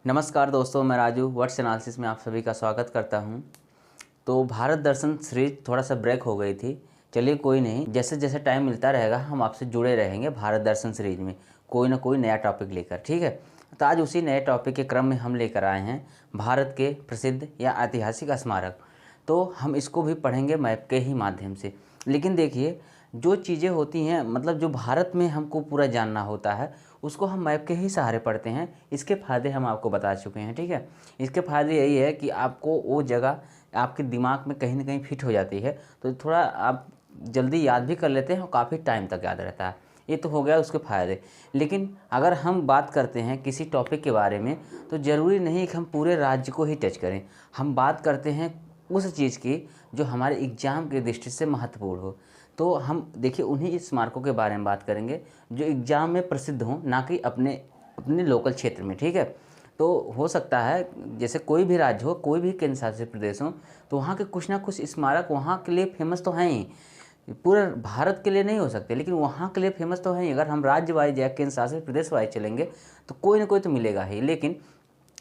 नमस्कार दोस्तों, मैं राजू वर्ड्स एनालिसिस में आप सभी का स्वागत करता हूं। तो भारत दर्शन सीरीज थोड़ा सा ब्रेक हो गई थी। चलिए कोई नहीं, जैसे जैसे टाइम मिलता रहेगा हम आपसे जुड़े रहेंगे भारत दर्शन सीरीज में कोई ना कोई नया टॉपिक लेकर। ठीक है, तो आज उसी नए टॉपिक के क्रम में हम लेकर आए हैं भारत के प्रसिद्ध या ऐतिहासिक स्मारक। तो हम इसको भी पढ़ेंगे मैप के ही माध्यम से। लेकिन देखिए, जो चीज़ें होती हैं, मतलब जो भारत में हमको पूरा जानना होता है उसको हम मैप के ही सहारे पढ़ते हैं। इसके फ़ायदे हम आपको बता चुके हैं। ठीक है, इसके फ़ायदे यही है कि आपको वो जगह आपके दिमाग में कहीं ना कहीं फिट हो जाती है, तो थोड़ा आप जल्दी याद भी कर लेते हैं और काफ़ी टाइम तक याद रहता है। ये तो हो गया उसके फ़ायदे। लेकिन अगर हम बात करते हैं किसी टॉपिक के बारे में, तो ज़रूरी नहीं कि हम पूरे राज्य को ही टच करें। हम बात करते हैं उस चीज़ की जो हमारे एग्ज़ाम की दृष्टि से महत्वपूर्ण हो। तो हम देखिए उन्हीं स्मारकों के बारे में बात करेंगे जो एग्ज़ाम में प्रसिद्ध हों, ना कि अपने अपने लोकल क्षेत्र में। ठीक है, तो हो सकता है जैसे कोई भी राज्य हो, कोई भी केंद्र शासित प्रदेश हो, तो वहाँ के कुछ ना कुछ स्मारक वहाँ के लिए फेमस तो हैं ही। पूरे भारत के लिए नहीं हो सकते, लेकिन वहाँ के लिए फेमस तो हैं ही। अगर हम राज्य वाइज या केंद्र शासित प्रदेश वाइज चलेंगे तो कोई ना कोई तो मिलेगा ही। लेकिन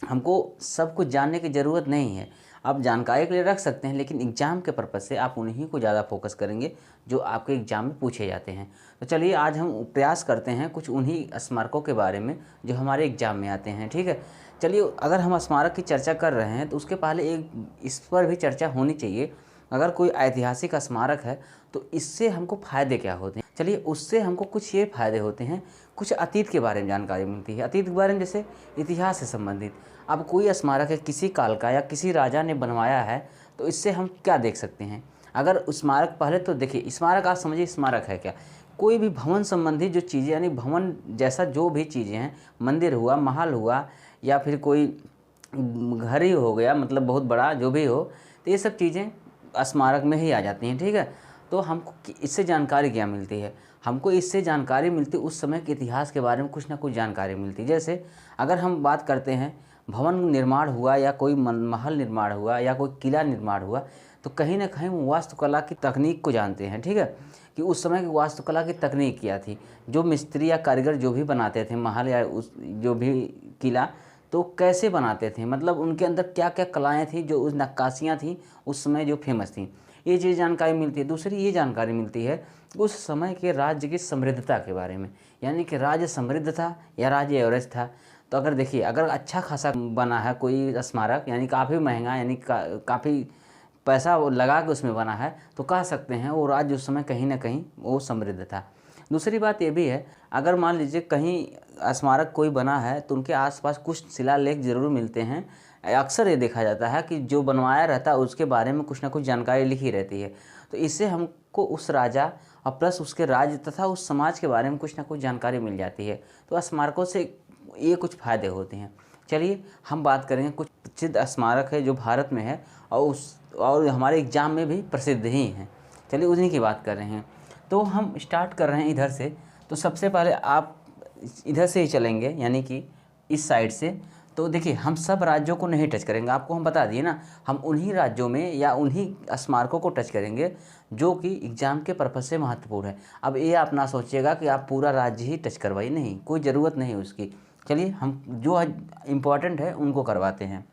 हमको सब कुछ जानने की ज़रूरत नहीं है। आप जानकारी के लिए रख सकते हैं, लेकिन एग्ज़ाम के पर्पज़ से आप उन्हीं को ज़्यादा फोकस करेंगे जो आपके एग्ज़ाम में पूछे जाते हैं। तो चलिए आज हम प्रयास करते हैं कुछ उन्हीं स्मारकों के बारे में जो हमारे एग्ज़ाम में आते हैं। ठीक है, चलिए अगर हम स्मारक की चर्चा कर रहे हैं तो उसके पहले एक इस पर भी चर्चा होनी चाहिए। अगर कोई ऐतिहासिक स्मारक है तो इससे हमको फ़ायदे क्या होते हैं। चलिए उससे हमको कुछ ये फ़ायदे होते हैं, कुछ अतीत के बारे में जानकारी मिलती है। अतीत के बारे में जैसे इतिहास से संबंधित। अब कोई स्मारक है किसी काल का या किसी राजा ने बनवाया है, तो इससे हम क्या देख सकते हैं। अगर स्मारक, पहले तो देखिए स्मारक, आप समझिए स्मारक है क्या, कोई भी भवन संबंधी जो चीज़ें, यानी भवन जैसा जो भी चीज़ें हैं, मंदिर हुआ, महल हुआ, या फिर कोई घर ही हो गया, मतलब बहुत बड़ा जो भी हो, तो ये सब चीज़ें स्मारक में ही आ जाती हैं। ठीक है, तो हमको इससे जानकारी क्या मिलती है, हमको इससे जानकारी मिलती उस समय के इतिहास के बारे में कुछ ना कुछ जानकारी मिलती। जैसे अगर हम बात करते हैं भवन निर्माण हुआ या कोई महल निर्माण हुआ या कोई किला निर्माण हुआ, तो कहीं ना कहीं वास्तुकला की तकनीक को जानते हैं। ठीक है, कि उस समय की वास्तुकला की तकनीक क्या थी, जो मिस्त्री या कारीगर जो भी बनाते थे महल या उस जो भी किला, तो कैसे बनाते थे, मतलब उनके अंदर क्या क्या कलाएँ थी, जो उस नक्काशियाँ थी उस समय जो फेमस थी, ये चीज़ जानकारी मिलती है। दूसरी ये जानकारी मिलती है उस समय के राज्य की समृद्धता के बारे में, यानी कि राज्य समृद्ध था या राज्य एवरेज था। तो अगर देखिए, अगर अच्छा खासा बना है कोई स्मारक, यानी काफ़ी महंगा, यानी काफ़ी पैसा वो लगा के उसमें बना है, तो कह सकते हैं वो राज्य उस समय कहीं ना कहीं वो समृद्ध था। दूसरी बात ये भी है, अगर मान लीजिए कहीं स्मारक कोई बना है तो उनके आसपास कुछ शिलालेख जरूर मिलते हैं। अक्सर ये देखा जाता है कि जो बनवाया रहता है उसके बारे में कुछ ना कुछ जानकारी लिखी रहती है। तो इससे हमको उस राजा और प्लस उसके राज्य तथा उस समाज के बारे में कुछ ना कुछ जानकारी मिल जाती है। तो स्मारकों से ये कुछ फ़ायदे होते हैं। चलिए हम बात करेंगे कुछ प्रसिद्ध स्मारक है जो भारत में है और हमारे एग्ज़ाम में भी प्रसिद्ध ही हैं। चलिए उन्हीं की बात कर रहे हैं। तो हम स्टार्ट कर रहे हैं इधर से। तो सबसे पहले आप इधर से ही चलेंगे, यानी कि इस साइड से। तो देखिए हम सब राज्यों को नहीं टच करेंगे, आपको हम बता दिए ना, हम उन्हीं राज्यों में या उन्हीं स्मारकों को टच करेंगे जो कि एग्ज़ाम के पर्पज़ से महत्वपूर्ण है। अब ये आप ना सोचिएगा कि आप पूरा राज्य ही टच करवाइए, नहीं, कोई ज़रूरत नहीं उसकी। चलिए हम जो इम्पोर्टेंट है उनको करवाते हैं।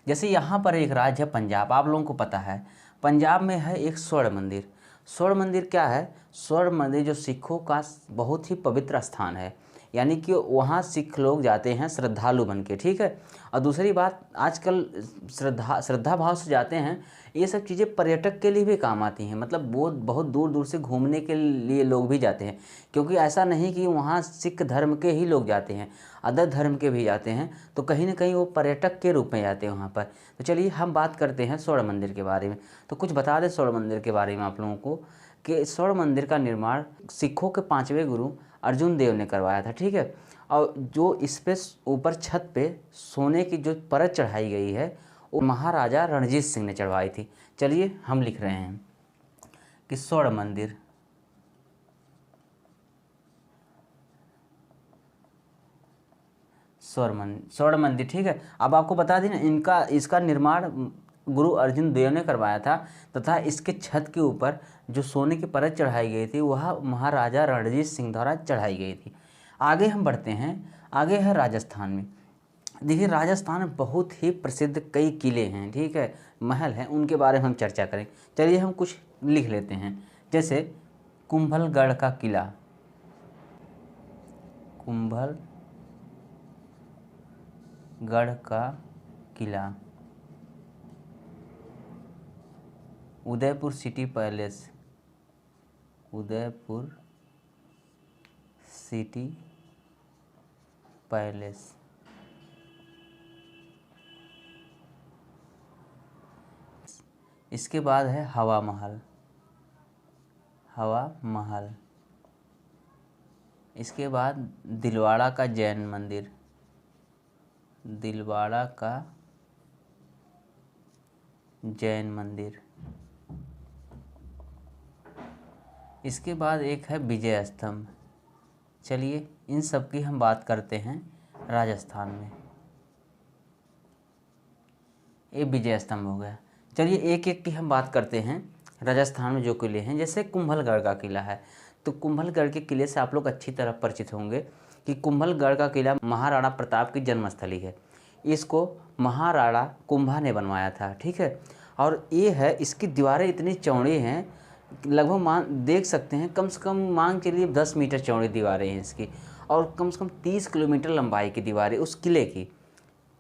जैसे यहाँ पर एक राज्य है पंजाब, आप लोगों को पता है पंजाब में है एक स्वर्ण मंदिर। स्वर्ण मंदिर क्या है? स्वर्ण मंदिर जो सिखों का बहुत ही पवित्र स्थान है, यानी कि वहाँ सिख लोग जाते हैं श्रद्धालु बन के। ठीक है, और दूसरी बात, आजकल श्रद्धा भाव से जाते हैं। ये सब चीज़ें पर्यटक के लिए भी काम आती हैं, मतलब बहुत दूर दूर से घूमने के लिए लोग भी जाते हैं, क्योंकि ऐसा नहीं कि वहाँ सिख धर्म के ही लोग जाते हैं, अदर धर्म के भी जाते हैं। तो कहीं ना कहीं वो पर्यटक के रूप में जाते हैं वहाँ पर। तो चलिए हम बात करते हैं स्वर्ण मंदिर के बारे में। तो कुछ बता दें स्वर्ण मंदिर के बारे में आप लोगों को, कि स्वर्ण मंदिर का निर्माण सिखों के 5वें गुरु अर्जुन देव ने करवाया था। ठीक है, और जो इस पे ऊपर छत पे सोने की जो परत चढ़ाई गई है वो महाराजा रणजीत सिंह ने चढ़वाई थी। चलिए हम लिख रहे हैं कि स्वर्ण मंदिर, स्वर्ण मंदिर। ठीक है, अब आपको बता दें ना, इसका निर्माण गुरु अर्जुन देव ने करवाया था, तथा इसके छत के ऊपर जो सोने की परत चढ़ाई गई थी वह महाराजा रणजीत सिंह द्वारा चढ़ाई गई थी। आगे हम बढ़ते हैं, आगे है राजस्थान में। देखिए राजस्थान में बहुत ही प्रसिद्ध कई किले हैं, ठीक है, महल हैं, उनके बारे में हम चर्चा करें। चलिए हम कुछ लिख लेते हैं, जैसे कुंभलगढ़ का किला, कुंभलगढ़ का किला, Udaipur city palace, Udaipur city palace, इसके बाद है हवा महल, हवा महल, इसके बाद दिलवाड़ा का जैन मंदिर, दिलवाड़ा का जैन मंदिर, इसके बाद एक है विजय स्तंभ। चलिए इन सब की हम बात करते हैं राजस्थान में। ये विजय स्तंभ हो गया। चलिए एक एक की हम बात करते हैं राजस्थान में जो किले हैं। जैसे कुंभलगढ़ का किला है, तो कुंभलगढ़ के किले से आप लोग अच्छी तरह परिचित होंगे कि कुंभलगढ़ का किला महाराणा प्रताप की जन्मस्थली है। इसको महाराणा कुंभा ने बनवाया था, ठीक है। और ये है, इसकी दीवारें इतनी चौड़ी हैं, लगभग देख सकते हैं, कम से कम मान के लिए 10 मीटर चौड़ी दीवारें हैं इसकी, और कम से कम 30 किलोमीटर लंबाई की दीवारें उस किले की।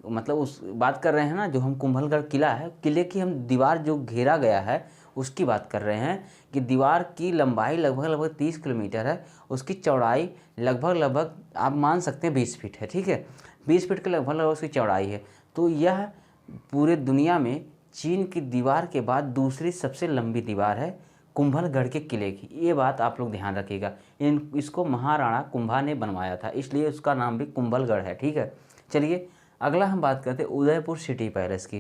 मतलब उस बात कर रहे हैं ना, जो हम कुंभलगढ़ किला है, किले की हम दीवार जो घेरा गया है उसकी बात कर रहे हैं कि दीवार की लंबाई लगभग 30 किलोमीटर है, उसकी चौड़ाई लगभग आप मान सकते हैं 20 फीट है, ठीक है। 20 फीट के लगभग उसकी चौड़ाई है। तो यह पूरे दुनिया में चीन की दीवार के बाद दूसरी सबसे लंबी दीवार है कुंभलगढ़ के किले की। ये बात आप लोग ध्यान रखिएगा। इसको महाराणा कुंभा ने बनवाया था, इसलिए उसका नाम भी कुंभलगढ़ है, ठीक है। चलिए अगला हम बात करते हैं उदयपुर सिटी पैलेस की।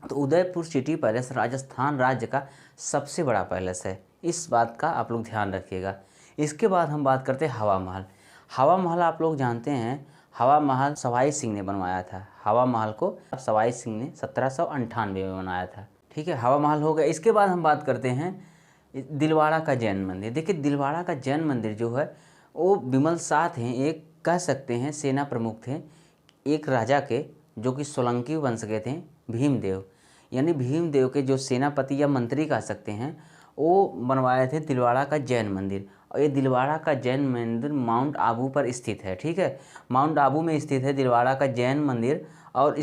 तो उदयपुर सिटी पैलेस राजस्थान राज्य का सबसे बड़ा पैलेस है, इस बात का आप लोग ध्यान रखिएगा। इसके बाद हम बात करते हैं हवा महल। हवा महल आप लोग जानते हैं, हवा महल सवाई सिंह ने बनवाया था। हवा महल को सवाई सिंह ने 1798 में बनाया था, ठीक है। हवा महल हो गया। इसके बाद हम बात करते हैं दिलवाड़ा का जैन मंदिर। देखिए दिलवाड़ा का जैन मंदिर जो है वो बिमल शाह थे, एक कह सकते हैं सेना प्रमुख थे, एक राजा के, जो कि सोलंकी वंश के थे, भीमदेव, यानी भीमदेव के जो सेनापति या मंत्री कह सकते हैं, वो बनवाए थे दिलवाड़ा का जैन मंदिर। और ये दिलवाड़ा का जैन मंदिर माउंट आबू पर स्थित है, ठीक है। माउंट आबू में स्थित है दिलवाड़ा का जैन मंदिर, और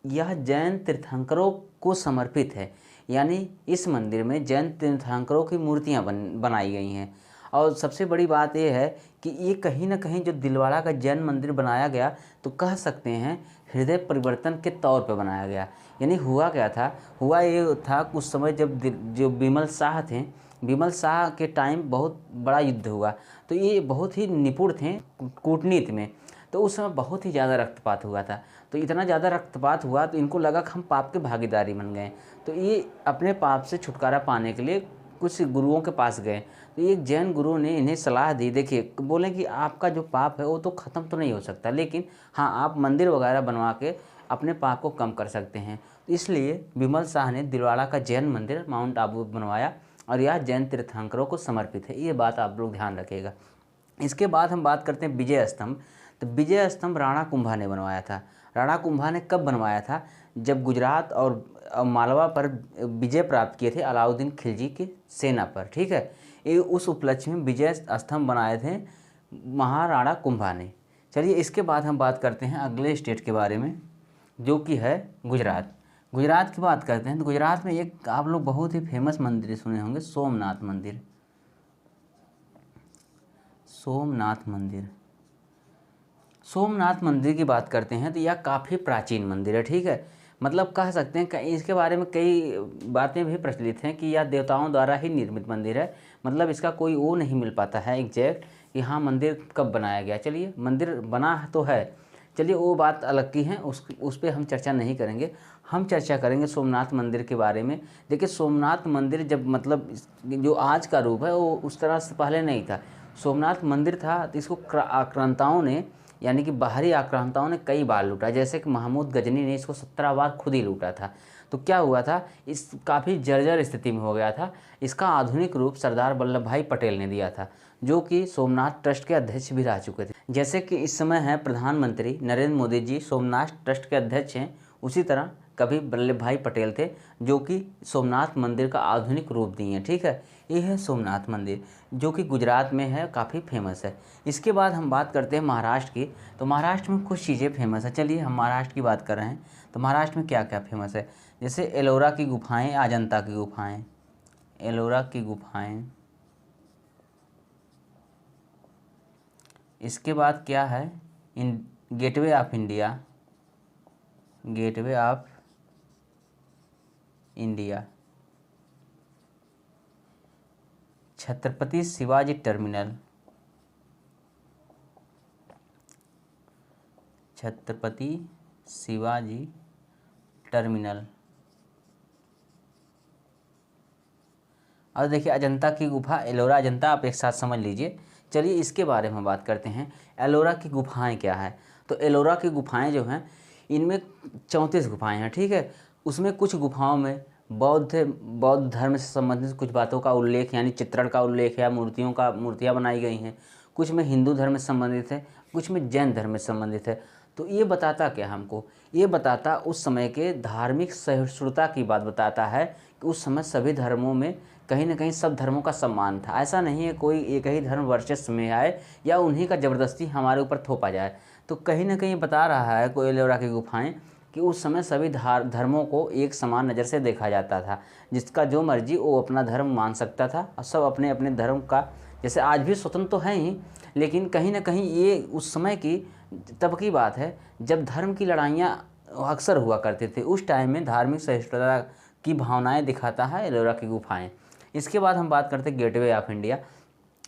यह जैन तीर्थंकरों को समर्पित है, यानी इस मंदिर में जैन तीर्थंकरों की मूर्तियाँ बनाई गई हैं। और सबसे बड़ी बात यह है कि ये कहीं ना कहीं जो दिलवाड़ा का जैन मंदिर बनाया गया, तो कह सकते हैं हृदय परिवर्तन के तौर पर बनाया गया। यानी हुआ क्या था, हुआ ये था उस समय जब जो बिमल शाह थे, बिमल शाह के टाइम बहुत बड़ा युद्ध हुआ, तो ये बहुत ही निपुण थे कूटनीति में, तो उस समय बहुत ही ज़्यादा रक्तपात हुआ था। तो इतना ज़्यादा रक्तपात हुआ तो इनको लगा कि हम पाप के भागीदारी बन गए। तो ये अपने पाप से छुटकारा पाने के लिए कुछ गुरुओं के पास गए। तो एक जैन गुरु ने इन्हें सलाह दी, देखिए बोले कि आपका जो पाप है वो तो ख़त्म तो नहीं हो सकता, लेकिन हाँ आप मंदिर वगैरह बनवा के अपने पाप को कम कर सकते हैं। तो इसलिए बिमल शाह ने दिलवाड़ा का जैन मंदिर माउंट आबू बनवाया, और यह जैन तीर्थंकरों को समर्पित है। ये बात आप लोग ध्यान रखिएगा। इसके बाद हम बात करते हैं विजय स्तंभ। तो विजय स्तंभ राणा कुंभा ने बनवाया था। राणा कुंभा ने कब बनवाया था, जब गुजरात और मालवा पर विजय प्राप्त किए थे अलाउद्दीन खिलजी की सेना पर, ठीक है। ये उस उपलक्ष्य में विजय स्तंभ बनाए थे महाराणा कुंभा ने। चलिए इसके बाद हम बात करते हैं अगले स्टेट के बारे में, जो कि है गुजरात। गुजरात की बात करते हैं तो गुजरात में एक आप लोग बहुत ही फेमस मंदिर सुने होंगे, सोमनाथ मंदिर। सोमनाथ मंदिर, सोमनाथ मंदिर की बात करते हैं तो यह काफ़ी प्राचीन मंदिर है, ठीक है। मतलब कह सकते हैं इसके बारे में कई बातें भी प्रचलित हैं कि यह देवताओं द्वारा ही निर्मित मंदिर है। मतलब इसका कोई वो नहीं मिल पाता है एग्जैक्ट कि हाँ मंदिर कब बनाया गया। चलिए मंदिर बना तो है, चलिए वो बात अलग की है, उस पर हम चर्चा नहीं करेंगे। हम चर्चा करेंगे सोमनाथ मंदिर के बारे में। देखिए सोमनाथ मंदिर जब मतलब जो आज का रूप है वो उस तरह से पहले नहीं था। सोमनाथ मंदिर था तो इसको आक्रांताओं ने, यानी कि बाहरी आक्रांताओं ने कई बार लूटा, जैसे कि महमूद गजनी ने इसको 17 बार खुद ही लूटा था। तो तो क्या हुआ था, इस काफ़ी जर्जर स्थिति में हो गया था। इसका आधुनिक रूप सरदार वल्लभ भाई पटेल ने दिया था, जो कि सोमनाथ ट्रस्ट के अध्यक्ष भी रह चुके थे। जैसे कि इस समय है प्रधानमंत्री नरेंद्र मोदी जी सोमनाथ ट्रस्ट के अध्यक्ष हैं, उसी तरह कभी वल्लभ भाई पटेल थे, जो कि सोमनाथ मंदिर का आधुनिक रूप दिए हैं। ठीक है, ये है सोमनाथ मंदिर, जो कि गुजरात में है, काफ़ी फेमस है। इसके बाद हम बात करते हैं महाराष्ट्र की। तो महाराष्ट्र में कुछ चीज़ें फेमस है। चलिए हम महाराष्ट्र की बात कर रहे हैं, तो महाराष्ट्र में क्या क्या फेमस है, जैसे एलोरा की गुफाएँ, अजंता की गुफाएँ, एलोरा की गुफाएँ। इसके बाद क्या है, gateway of India, gateway of India, Chhatrapati Shivaji terminal, Chhatrapati Shivaji terminal. और देखिए अजंता की गुफा, एलोरा अजंता, आप एक साथ समझ लीजिए। चलिए इसके बारे में बात करते हैं, एलोरा की गुफाएं क्या है। तो एलोरा की गुफाएं जो हैं, इनमें 34 गुफाएं हैं। ठीक है, उसमें कुछ गुफाओं में बौद्ध धर्म से संबंधित कुछ बातों का उल्लेख, यानी चित्रण का उल्लेख या मूर्तियाँ बनाई गई हैं। कुछ में हिंदू धर्म से संबंधित है, कुछ में जैन धर्म से संबंधित है। तो ये बताता क्या हमको, ये बताता उस समय के धार्मिक सहिष्णुता की बात बताता है कि उस समय सभी धर्मों में कहीं ना कहीं सब धर्मों का सम्मान था। ऐसा नहीं है कोई एक ही धर्म वर्चस्व में आए या उन्हीं का ज़बरदस्ती हमारे ऊपर थोपा जाए। तो कहीं ना कहीं बता रहा है कोई एलोरा की गुफाएं कि उस समय सभी धर्मों को एक समान नज़र से देखा जाता था। जिसका जो मर्जी वो अपना धर्म मान सकता था, और सब अपने अपने धर्म का, जैसे आज भी स्वतंत्र तो है ही, लेकिन कहीं ना कहीं ये उस समय की तब की बात है जब धर्म की लड़ाइयाँ अक्सर हुआ करते थे। उस टाइम में धार्मिक सहिष्णुता की भावनाएं दिखाता है एलोरा की गुफाएं। इसके बाद हम बात करते हैं गेटवे ऑफ इंडिया।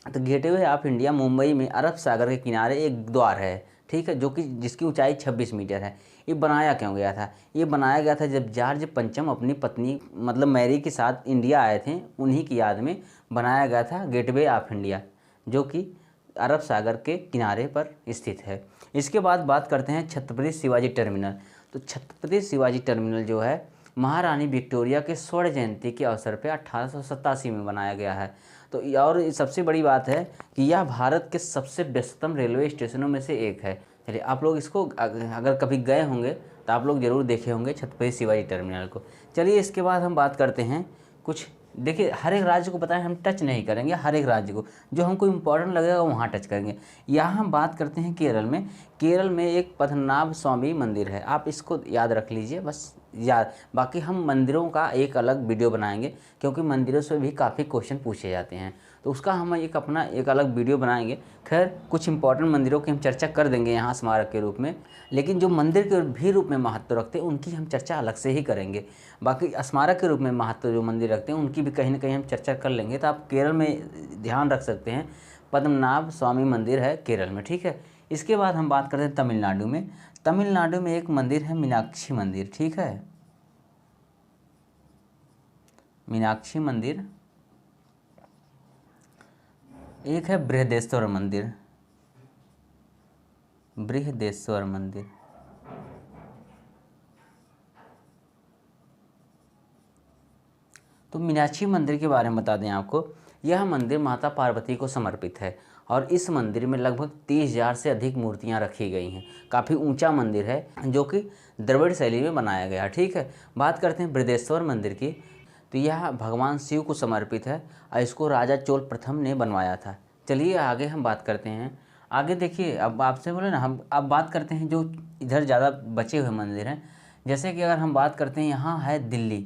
तो गेटवे ऑफ इंडिया मुंबई में अरब सागर के किनारे एक द्वार है। ठीक है, जो कि जिसकी ऊंचाई 26 मीटर है। ये बनाया क्यों गया था, ये बनाया गया था जब जॉर्ज पंचम अपनी पत्नी मतलब मैरी के साथ इंडिया आए थे, उन्हीं की याद में बनाया गया था गेटवे ऑफ इंडिया, जो कि अरब सागर के किनारे पर स्थित है। इसके बाद बात करते हैं छत्रपति शिवाजी टर्मिनल। तो छत्रपति शिवाजी टर्मिनल जो है महारानी विक्टोरिया के स्वर्ण जयंती के अवसर पर 1887 में बनाया गया है। तो और सबसे बड़ी बात है कि यह भारत के सबसे व्यस्ततम रेलवे स्टेशनों में से एक है। चलिए आप लोग इसको अगर कभी गए होंगे तो आप लोग ज़रूर देखे होंगे छत्रपति शिवाजी टर्मिनल को। चलिए इसके बाद हम बात करते हैं कुछ, देखिए हर एक राज्य को बताएं, हम टच नहीं करेंगे हर एक राज्य को, जो हमको इम्पोर्टेंट लगेगा वहाँ टच करेंगे। यहाँ हम बात करते हैं केरल में। केरल में एक पद्मनाभ स्वामी मंदिर है, आप इसको याद रख लीजिए बस याद। बाकी हम मंदिरों का एक अलग वीडियो बनाएंगे, क्योंकि मंदिरों से भी काफ़ी क्वेश्चन पूछे जाते हैं, तो उसका हम अपना एक अलग वीडियो बनाएंगे। खैर कुछ इंपॉर्टेंट मंदिरों की हम चर्चा कर देंगे यहाँ स्मारक के रूप में, लेकिन जो मंदिर के भी रूप में महत्व रखते हैं उनकी हम चर्चा अलग से ही करेंगे। बाकी स्मारक के रूप में महत्व जो मंदिर रखते हैं उनकी भी कहीं ना कहीं हम चर्चा कर लेंगे। तो आप केरल में ध्यान रख सकते हैं, पद्मनाभ स्वामी मंदिर है केरल में। ठीक है, इसके बाद हम बात करते हैं तमिलनाडु में। तमिलनाडु में एक मंदिर है मीनाक्षी मंदिर। ठीक है, मीनाक्षी मंदिर। एक है बृहदेश्वर मंदिर, बृहदेश्वर मंदिर। तो मीनाक्षी मंदिर के बारे में बता दें आपको, यह मंदिर माता पार्वती को समर्पित है और इस मंदिर में लगभग 30,000 से अधिक मूर्तियां रखी गई हैं। काफ़ी ऊंचा मंदिर है जो कि द्रविड़ शैली में बनाया गया। ठीक है, बात करते हैं बृहदेश्वर मंदिर की। तो यह भगवान शिव को समर्पित है और इसको राजा चोल प्रथम ने बनवाया था। चलिए आगे हम बात करते हैं। आगे देखिए, अब आपसे बोले ना, हम अब बात करते हैं जो इधर ज़्यादा बचे हुए मंदिर हैं। जैसे कि अगर हम बात करते हैं, यहाँ है दिल्ली।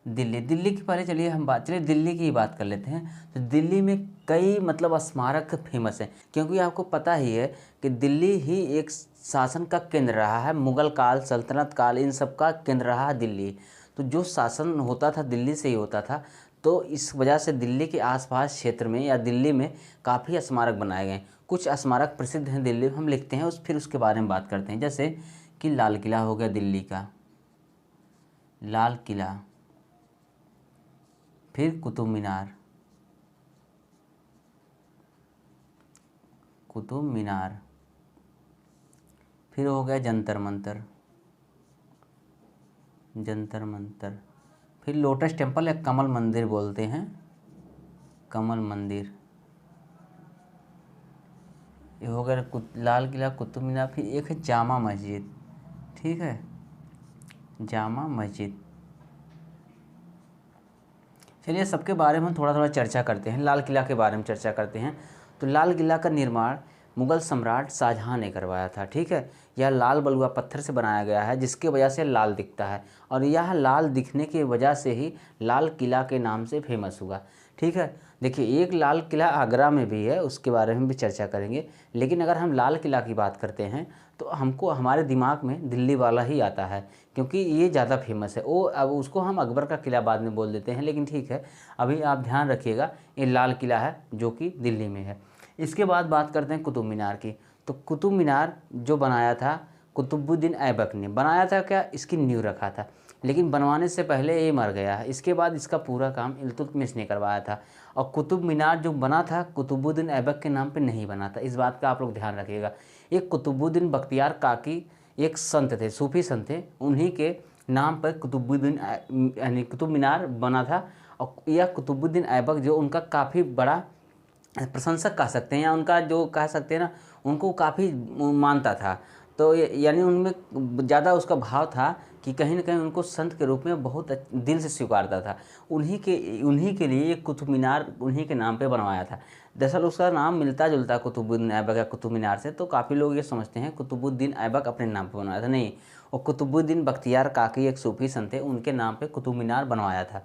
दिल्ली की पहले चलिए दिल्ली की ही बात कर लेते हैं। तो दिल्ली में कई मतलब स्मारक फेमस हैं, क्योंकि आपको पता ही है कि दिल्ली ही एक शासन का केंद्र रहा है। मुगल काल, सल्तनत काल, इन सब का केंद्र रहा है दिल्ली। तो जो शासन होता था दिल्ली से ही होता था। तो इस वजह से दिल्ली के आसपास क्षेत्र में या दिल्ली में काफ़ी स्मारक बनाए गए हैं। कुछ स्मारक प्रसिद्ध हैं दिल्ली में, हम लिखते हैं फिर उसके बारे में बात करते हैं। जैसे कि लाल किला हो गया दिल्ली का, लाल किला। फिर कुतुब मीनार, कुतुब मीनार। फिर हो गया जंतर मंतर, जंतर मंतर। फिर लोटस टेम्पल या कमल मंदिर बोलते हैं, कमल मंदिर। ये हो गया लाल किला, कुतुब मीनार। फिर एक है जामा मस्जिद, ठीक है, जामा मस्जिद। चलिए सबके बारे में थोड़ा थोड़ा चर्चा करते हैं। लाल किला के बारे में चर्चा करते हैं। तो लाल किला का निर्माण मुग़ल सम्राट शाहजहाँ ने करवाया था, ठीक है। यह लाल बलुआ पत्थर से बनाया गया है, जिसकी वजह से लाल दिखता है, और यह लाल दिखने की वजह से ही लाल किला के नाम से फेमस हुआ, ठीक है। देखिए एक लाल किला आगरा में भी है, उसके बारे में भी चर्चा करेंगे। लेकिन अगर हम लाल किला की बात करते हैं तो हमको हमारे दिमाग में दिल्ली वाला ही आता है, क्योंकि ये ज़्यादा फेमस है। वो अब उसको हम अकबर का किला बाद में बोल देते हैं, लेकिन ठीक है, अभी आप ध्यान रखिएगा ये लाल किला है जो कि दिल्ली में है। इसके बाद बात करते हैं कुतुब मीनार की। तो कुतुब मीनार जो बनाया था कुतुबुद्दीन ऐबक ने बनाया था। क्या इसकी नींव रखा था, लेकिन बनवाने से पहले ये मर गया है। इसके बाद इसका पूरा काम इल्तुतमिश ने करवाया था। और कुतुब मीनार जो बना था कुतुबुद्दीन ऐबक के नाम पे नहीं बना था, इस बात का आप लोग ध्यान रखिएगा। एक कुतुबुद्दीन बख्तियार काकी एक संत थे, सूफी संत थे, उन्हीं के नाम पर कुतुबुद्दीन यानी कुतुब मीनार बना था। और यह कुतुबुद्दीन ऐबक जो उनका काफ़ी बड़ा प्रशंसक कह सकते हैं, या उनका जो कह सकते हैं ना, उनको काफ़ी मानता था। तो यानी उनमें ज़्यादा उसका भाव था कि कहीं ना कहीं उनको संत के रूप में बहुत दिल से स्वीकारता था। उन्हीं के लिए एक कुतुब मीनार उन्हीं के नाम पे बनवाया था। दरअसल उसका नाम मिलता जुलता कुतुबुद्दीन ऐबक या कुतुब मीनार से, तो काफ़ी लोग ये समझते हैं कुतुबुद्दीन ऐबक अपने नाम पे बनवाया था, नहीं, वो कुतुबुद्दीन बख्तियार काकी एक सूफी संत थे, उनके नाम पे कुतुब मीनार बनवाया था।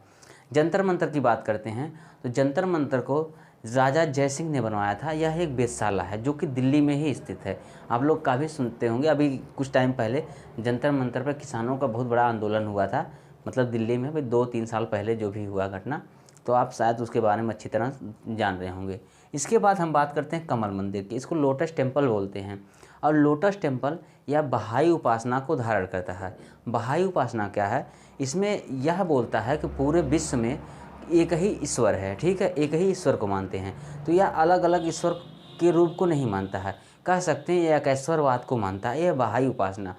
जंतर मंतर की बात करते हैं तो जंतर मंतर को राजा जय सिंह ने बनवाया था। यह एक वेधशाला है जो कि दिल्ली में ही स्थित है। आप लोग काफ़ी सुनते होंगे, अभी कुछ टाइम पहले जंतर मंतर पर किसानों का बहुत बड़ा आंदोलन हुआ था, मतलब दिल्ली में, अभी 2-3 साल पहले जो भी हुआ घटना, तो आप शायद उसके बारे में अच्छी तरह जान रहे होंगे। इसके बाद हम बात करते हैं कमल मंदिर की। इसको लोटस टेम्पल बोलते हैं, और लोटस टेम्पल यह बहाई उपासना को धारण करता है। बहाई उपासना क्या है, इसमें यह बोलता है कि पूरे विश्व में एक ही ईश्वर है, ठीक है, एक ही ईश्वर को मानते हैं। तो यह अलग अलग ईश्वर के रूप को नहीं मानता है, कह सकते हैं यह एकैश्वरवाद को मानता है, यह बहाई उपासना।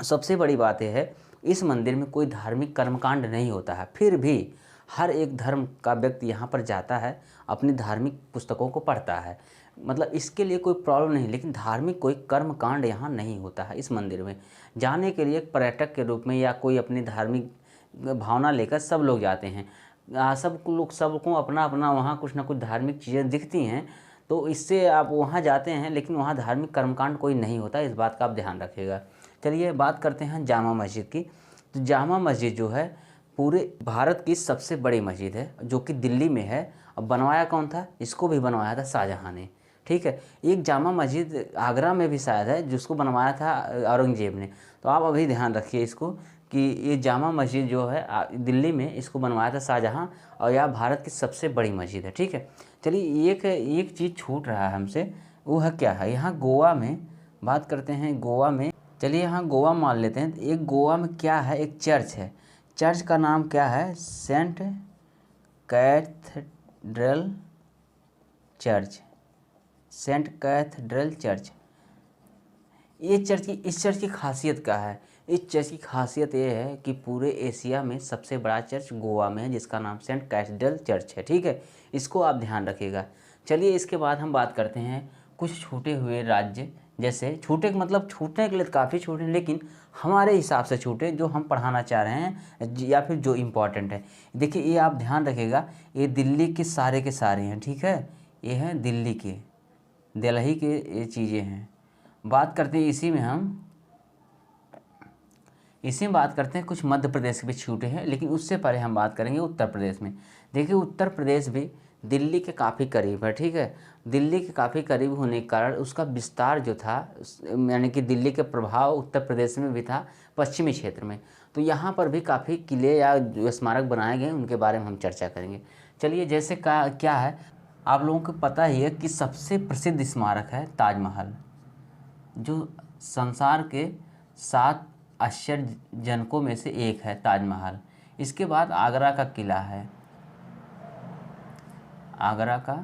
सबसे बड़ी बात यह है, इस मंदिर में कोई धार्मिक कर्मकांड नहीं होता है, फिर भी हर एक धर्म का व्यक्ति यहाँ पर जाता है, अपनी धार्मिक पुस्तकों को पढ़ता है, मतलब इसके लिए कोई प्रॉब्लम नहीं। लेकिन धार्मिक कोई कर्मकांड यहाँ नहीं होता है। इस मंदिर में जाने के लिए एक पर्यटक के रूप में या कोई अपनी धार्मिक भावना लेकर सब लोग जाते हैं। सबको अपना अपना वहाँ कुछ ना कुछ धार्मिक चीज़ें दिखती हैं, तो इससे आप वहाँ जाते हैं, लेकिन वहाँ धार्मिक कर्मकांड कोई नहीं होता, इस बात का आप ध्यान रखिएगा। चलिए बात करते हैं जामा मस्जिद की। तो जामा मस्जिद जो है पूरे भारत की सबसे बड़ी मस्जिद है, जो कि दिल्ली में है। अब बनवाया कौन था, इसको भी बनवाया था शाहजहाँ ने, ठीक है। एक जामा मस्जिद आगरा में भी शायद है, जिसको बनवाया था औरंगजेब ने। तो आप अभी ध्यान रखिए इसको कि ये जामा मस्जिद जो है दिल्ली में, इसको बनवाया था शाहजहाँ, और यह भारत की सबसे बड़ी मस्जिद है, ठीक है। चलिए एक चीज़ छूट रहा है हमसे, वो है क्या है, यहाँ गोवा में बात करते हैं। गोवा में, चलिए यहाँ गोवा मान लेते हैं। एक गोवा में क्या है, एक चर्च है। चर्च का नाम क्या है, saint cathedral church, saint cathedral church. इस चर्च की खासियत क्या है, इस चर्च की खासियत ये है कि पूरे एशिया में सबसे बड़ा चर्च गोवा में है, जिसका नाम सेंट कैथेड्रल चर्च है, ठीक है। इसको आप ध्यान रखिएगा। चलिए इसके बाद हम बात करते हैं कुछ छूटे हुए राज्य, जैसे छूटे मतलब छूटने के लिए काफ़ी छूटे, लेकिन हमारे हिसाब से छूटे जो हम पढ़ाना चाह रहे हैं या फिर जो इम्पोर्टेंट है। देखिए ये आप ध्यान रखिएगा, ये दिल्ली के सारे हैं, ठीक है, ये हैं दिल्ली के, दिल्ली के ये चीज़ें हैं। बात करते हैं इसी में बात करते हैं कुछ मध्य प्रदेश के भी छूटे हैं, लेकिन उससे पहले हम बात करेंगे उत्तर प्रदेश में। देखिए उत्तर प्रदेश भी दिल्ली के काफ़ी करीब है, ठीक है। दिल्ली के काफ़ी करीब होने के कारण उसका विस्तार जो था, यानी कि दिल्ली के प्रभाव उत्तर प्रदेश में भी था, पश्चिमी क्षेत्र में। तो यहाँ पर भी काफ़ी किले या जो स्मारक बनाए गए उनके बारे में हम चर्चा करेंगे। चलिए जैसे क्या है, आप लोगों को पता ही है कि सबसे प्रसिद्ध स्मारक है ताजमहल, जो संसार के 7 आश्चर्यजनकों में से एक है ताजमहल। इसके बाद आगरा का किला है, आगरा का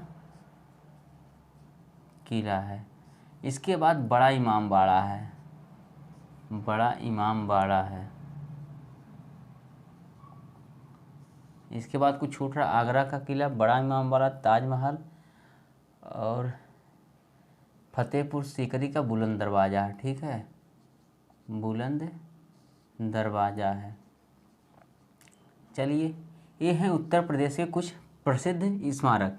किला है। इसके बाद बड़ा इमाम बाड़ा है, बड़ा इमाम बाड़ा है। इसके बाद कुछ छूट रहा, आगरा का किला, बड़ा इमामबाड़ा, ताजमहल और फतेहपुर सीकरी का बुलंद दरवाज़ा। ठीक है, बुलंद दरवाज़ा है। चलिए, ये हैं उत्तर प्रदेश के कुछ प्रसिद्ध स्मारक।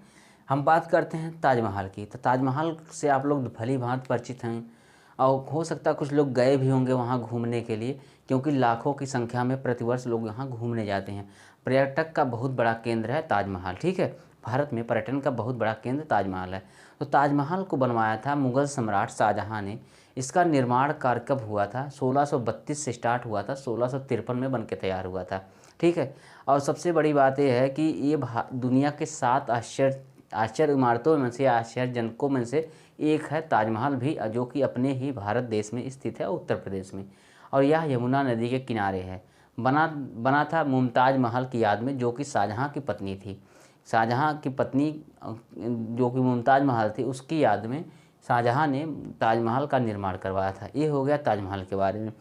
हम बात करते हैं ताजमहल की। तो ताजमहल से आप लोग भली भांति परिचित हैं और हो सकता है कुछ लोग गए भी होंगे वहाँ घूमने के लिए, क्योंकि लाखों की संख्या में प्रतिवर्ष लोग यहाँ घूमने जाते हैं। पर्यटक का बहुत बड़ा केंद्र है ताजमहल। ठीक है, भारत में पर्यटन का बहुत बड़ा केंद्र ताजमहल है। तो ताजमहल को बनवाया था मुग़ल सम्राट शाहजहाँ ने। इसका निर्माण कार्य कब हुआ था? 1632 से स्टार्ट हुआ था, 1653 में बन के तैयार हुआ था। ठीक है, और सबसे बड़ी बात यह है कि ये दुनिया के 7 आश्चर्य इमारतों में से, आश्चर्यजनकों में से एक है ताजमहल भी, जो कि अपने ही भारत देश में स्थित है, उत्तर प्रदेश में। और यह यमुना नदी के किनारे है। बना था मुमताज़ महल की याद में, जो कि शाहजहाँ की पत्नी थी। शाहजहाँ की पत्नी जो कि मुमताज़ महल थी, उसकी याद में शाहजहाँ ने ताजमहल का निर्माण करवाया था। ये हो गया ताजमहल के बारे में।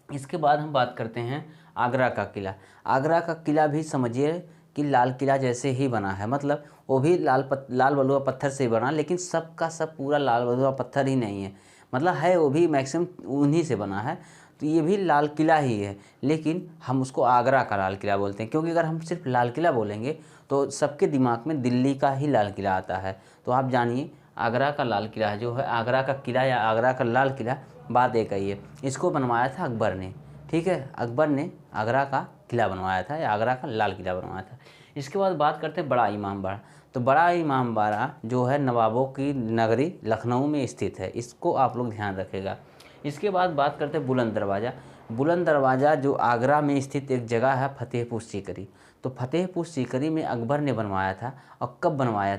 इसके बाद हम बात करते हैं आगरा का किला। आगरा का किला भी समझिए कि लाल किला जैसे ही बना है, मतलब वो भी लाल बलुआ पत्थर से बना, लेकिन सब का सब पूरा लाल बलुआ पत्थर ही नहीं है, मतलब है वो भी मैक्सिमम उन्हीं से बना है। तो ये भी लाल किला ही है, लेकिन हम उसको आगरा का लाल किला बोलते हैं, क्योंकि अगर हम सिर्फ लाल किला बोलेंगे तो सबके दिमाग में दिल्ली का ही लाल किला आता है। तो आप जानिए आगरा का लाल किला जो है, आगरा का किला या आगरा का लाल किला, बात एक ही है। इसको बनवाया था अकबर ने। ठीक है, अकबर ने आगरा का किला बनवाया था या आगरा का लाल किला बनवाया था। इसके बाद बात करते हैं बड़ा इमामबाड़ा। तो बड़ा इमामबाड़ा जो है नवाबों की नगरी लखनऊ में स्थित है, इसको आप लोग ध्यान रखेगा। इसके बाद बात करते हैं बुलंद दरवाज़ा। बुलंद दरवाज़ा जो आगरा में स्थित एक जगह है फतेहपुर सीकरी। तो फतेहपुर सीकरी में अकबर ने बनवाया था। और कब बनवाया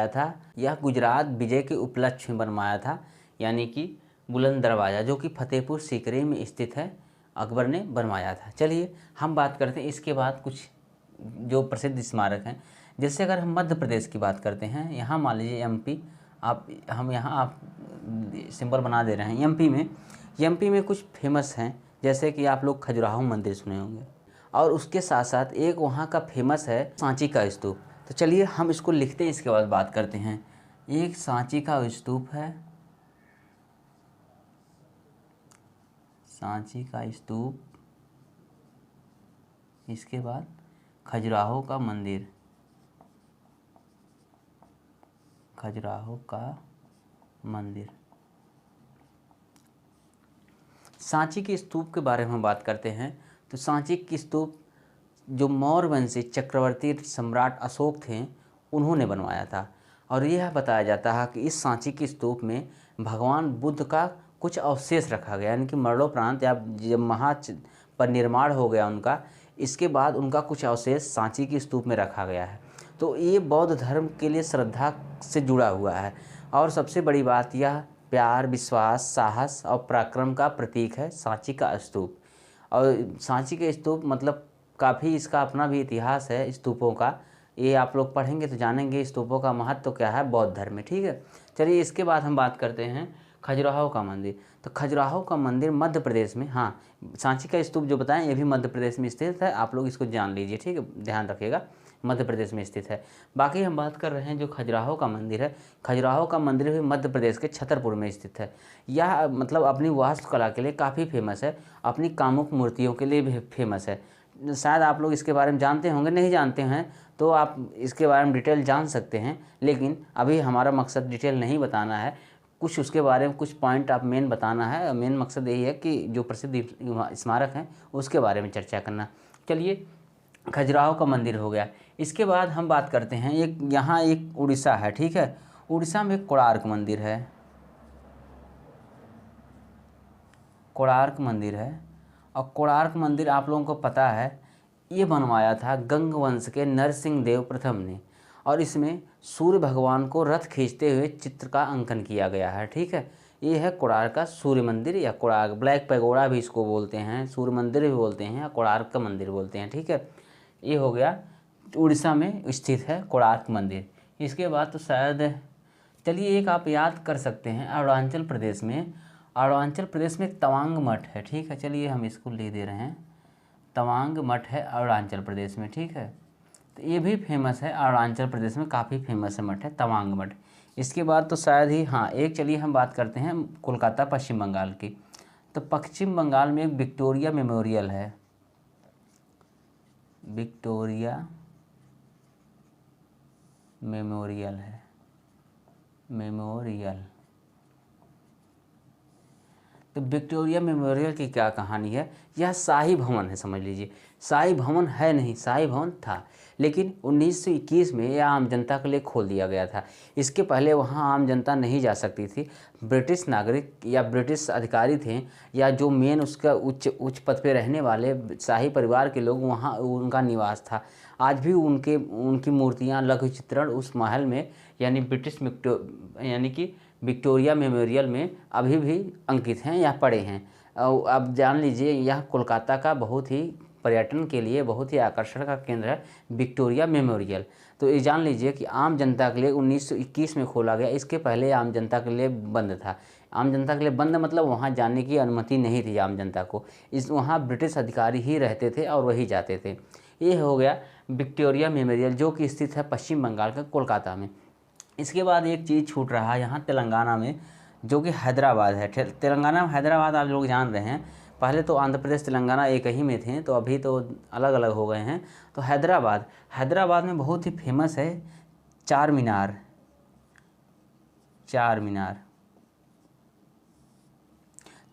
था? यह गुजरात विजय के उपलक्ष्य में बनवाया था, यानी कि बुलंद दरवाज़ा जो कि फतेहपुर सीकरी में स्थित है, अकबर ने बनवाया था। चलिए हम बात करते हैं इसके बाद कुछ जो प्रसिद्ध स्मारक हैं। जैसे अगर हम मध्य प्रदेश की बात करते हैं, यहाँ मान लीजिए एमपी, आप सिंबल बना दे रहे हैं। एमपी में कुछ फेमस हैं, जैसे कि आप लोग खजुराहो मंदिर सुने होंगे, और उसके साथ साथ एक वहाँ का फेमस है सांची का स्तूप। तो चलिए हम इसको लिखते हैं, इसके बाद बात करते हैं। एक सांची का स्तूप है, सांची का स्तूप। इसके बाद खजुराहो का मंदिर, खजुराहो का मंदिर। सांची के स्तूप के बारे में हम बात करते हैं। तो सांची की स्तूप जो मौर्य वंशी चक्रवर्ती सम्राट अशोक थे, उन्होंने बनवाया था। और यह बताया जाता है कि इस सांची की स्तूप में भगवान बुद्ध का कुछ अवशेष रखा गया, यानी कि मरणोपरांत या जब महापरिनिर्वाण हो गया उनका, इसके बाद उनका कुछ अवशेष सांची की स्तूप में रखा गया है। तो ये बौद्ध धर्म के लिए श्रद्धा से जुड़ा हुआ है। और सबसे बड़ी बात, यह प्यार, विश्वास, साहस और पराक्रम का प्रतीक है सांची का स्तूप। और सांची के स्तूप मतलब काफ़ी इसका अपना भी इतिहास है स्तूपों का, ये आप लोग पढ़ेंगे तो जानेंगे स्तूपों का महत्व क्या है बौद्ध धर्म में। ठीक है, चलिए इसके बाद हम बात करते हैं खजुराहो का मंदिर। तो खजुराहो का मंदिर मध्य प्रदेश में, हाँ, सांची का स्तूप जो बताएं ये भी मध्य प्रदेश में स्थित है, आप लोग इसको जान लीजिए। ठीक है, ध्यान रखिएगा, मध्य प्रदेश में स्थित है। बाकी हम बात कर रहे हैं जो खजुराहो का मंदिर है, खजुराहो का मंदिर भी मध्य प्रदेश के छतरपुर में स्थित है। यह मतलब अपनी वास्तुकला के लिए काफ़ी फेमस है, अपनी कामुक मूर्तियों के लिए भी फेमस है। शायद आप लोग इसके बारे में जानते होंगे, नहीं जानते हैं तो आप इसके बारे में डिटेल जान सकते हैं, लेकिन अभी हमारा मकसद डिटेल नहीं बताना है, कुछ उसके बारे में कुछ पॉइंट आप मेन बताना है। मेन मकसद यही है कि जो प्रसिद्ध स्मारक हैं उसके बारे में चर्चा करना। चलिए खजुराहो का मंदिर हो गया। इसके बाद हम बात करते हैं यहाँ एक उड़ीसा है। ठीक है, उड़ीसा में कोणार्क मंदिर है, कोणार्क मंदिर है। और कोणार्क मंदिर आप लोगों को पता है ये बनवाया था गंग वंश के नरसिंह देव प्रथम ने, और इसमें सूर्य भगवान को रथ खींचते हुए चित्र का अंकन किया गया है। ठीक है, ये है कोणार्क का सूर्य मंदिर या कोणार्क ब्लैक पैगोडा भी इसको बोलते हैं, सूर्य मंदिर भी बोलते हैं या कोणार्क का मंदिर बोलते हैं। ठीक है, ये हो गया उड़ीसा में स्थित है कोणार्क मंदिर। इसके बाद तो शायद चलिए एक आप याद कर सकते हैं, अरुणाचल प्रदेश में एक तवांग मठ है। ठीक है, चलिए हम इसको ले दे रहे हैं, तवांग मठ है अरुणाचल प्रदेश में, ठीक है। तो ये भी फेमस है, अरुणाचल प्रदेश में काफ़ी फेमस है मठ है तवांग मठ। इसके बाद तो शायद ही, हाँ एक चलिए हम बात करते हैं कोलकाता पश्चिम बंगाल की। तो पश्चिम बंगाल में एक विक्टोरिया मेमोरियल है, विक्टोरिया मेमोरियल है, मेमोरियल। तो विक्टोरिया मेमोरियल की क्या कहानी है, यह शाही भवन है, समझ लीजिए। शाही भवन है नहीं, शाही भवन था, लेकिन 1921 में यह आम जनता के लिए खोल दिया गया था। इसके पहले वहाँ आम जनता नहीं जा सकती थी। ब्रिटिश नागरिक या ब्रिटिश अधिकारी थे, या जो मेन उसका उच्च पद पे रहने वाले शाही परिवार के लोग, वहाँ उनका निवास था। आज भी उनकी मूर्तियाँ, लघु चित्रण उस महल में, यानी कि विक्टोरिया मेमोरियल में अभी भी अंकित हैं या पड़े हैं। अब जान लीजिए, यह कोलकाता का बहुत ही पर्यटन के लिए बहुत ही आकर्षण का केंद्र है विक्टोरिया मेमोरियल। तो ये जान लीजिए कि आम जनता के लिए 1921 में खोला गया। इसके पहले आम जनता के लिए बंद था। आम जनता के लिए बंद मतलब वहाँ जाने की अनुमति नहीं थी आम जनता को। वहाँ ब्रिटिश अधिकारी ही रहते थे और वही जाते थे। ये हो गया विक्टोरिया मेमोरियल, जो कि स्थित है पश्चिम बंगाल के कोलकाता में। इसके बाद एक चीज़ छूट रहा है यहाँ तेलंगाना में, जो कि हैदराबाद है। तेलंगाना में हैदराबाद आप लोग जान रहे हैं, पहले तो आंध्र प्रदेश तेलंगाना एक ही में थे, तो अभी तो अलग अलग हो गए हैं। तो हैदराबाद में बहुत ही फेमस है चार मीनार।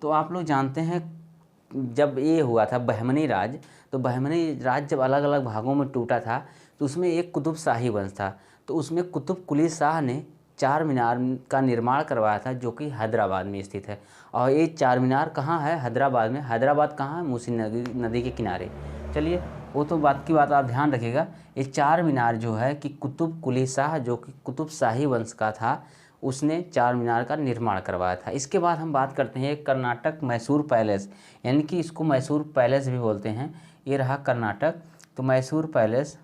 तो आप लोग जानते हैं जब ये हुआ था बहमनी राज, तो बहमनी राज जब अलग अलग भागों में टूटा था, तो उसमें एक कुतुब शाही वंश था। तो उसमें कुतुब कुली शाह ने चार मीनार का निर्माण करवाया था, जो कि हैदराबाद में स्थित है। और ये चार मीनार कहाँ है, हैदराबाद में। हैदराबाद कहाँ है, मूसी नदी के किनारे। चलिए वो तो बात आप ध्यान रखिएगा। ये चार मीनार जो है कि कुतुब कुली शाह, जो कि कुतुब शाही वंश का था, उसने चार मीनार का निर्माण करवाया था। इसके बाद हम बात करते हैं कर्नाटक मैसूर पैलेस, यानी कि इसको मैसूर पैलेस भी बोलते हैं। ये रहा कर्नाटक, तो मैसूर पैलेस।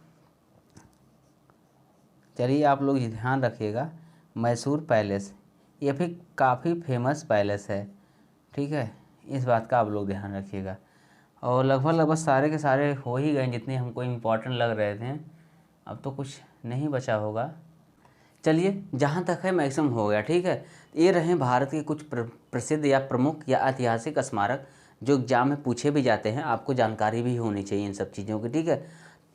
चलिए आप लोग ध्यान रखिएगा, मैसूर पैलेस ये भी काफ़ी फेमस पैलेस है, ठीक है। इस बात का आप लोग ध्यान रखिएगा। और लगभग सारे के सारे हो ही गए जितने हमको इम्पोर्टेंट लग रहे थे। अब तो कुछ नहीं बचा होगा। चलिए जहाँ तक है मैक्सिमम हो गया, ठीक है। ये रहे भारत के कुछ प्रसिद्ध या प्रमुख या ऐतिहासिक स्मारक, जो एग्जाम में पूछे भी जाते हैं। आपको जानकारी भी होनी चाहिए इन सब चीज़ों की, ठीक है।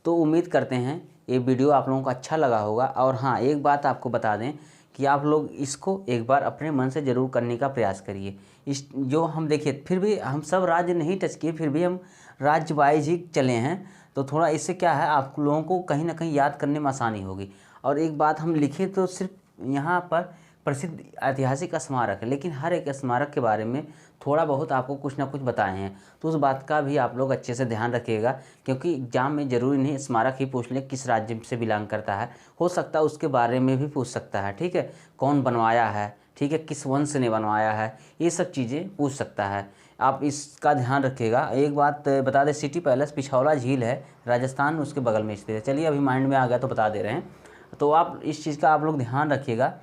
तो उम्मीद करते हैं ये वीडियो आप लोगों को अच्छा लगा होगा। और हाँ, एक बात आपको बता दें कि आप लोग इसको एक बार अपने मन से ज़रूर करने का प्रयास करिए। इस जो हम देखिए, फिर भी हम सब राज्य नहीं टच किए, फिर भी हम राज्य वाइज ही चले हैं। तो थोड़ा इससे क्या है, आप लोगों को कहीं ना कहीं याद करने में आसानी होगी। और एक बात हम लिखे तो सिर्फ यहाँ पर प्रसिद्ध ऐतिहासिक स्मारक है, लेकिन हर एक स्मारक के बारे में थोड़ा बहुत आपको कुछ ना कुछ बताए हैं। तो उस बात का भी आप लोग अच्छे से ध्यान रखिएगा, क्योंकि एग्जाम में ज़रूरी नहीं स्मारक ही पूछ लें किस राज्य से बिलोंग करता है, हो सकता है उसके बारे में भी पूछ सकता है, ठीक है। कौन बनवाया है, ठीक है, किस वंश ने बनवाया है, ये सब चीज़ें पूछ सकता है। आप इसका ध्यान रखिएगा। एक बात बता दें, सिटी पैलेस पिछौला झील है, राजस्थान उसके बगल में स्थित है। चलिए अभी माइंड में आ गया तो बता दे रहे हैं। तो आप इस चीज़ का आप लोग ध्यान रखिएगा,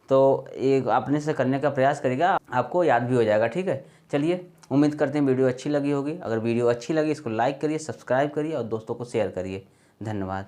तो एक अपने से करने का प्रयास करिएगा, आपको याद भी हो जाएगा, ठीक है। चलिए उम्मीद करते हैं वीडियो अच्छी लगी होगी। अगर वीडियो अच्छी लगी इसको लाइक करिए, सब्सक्राइब करिए और दोस्तों को शेयर करिए। धन्यवाद।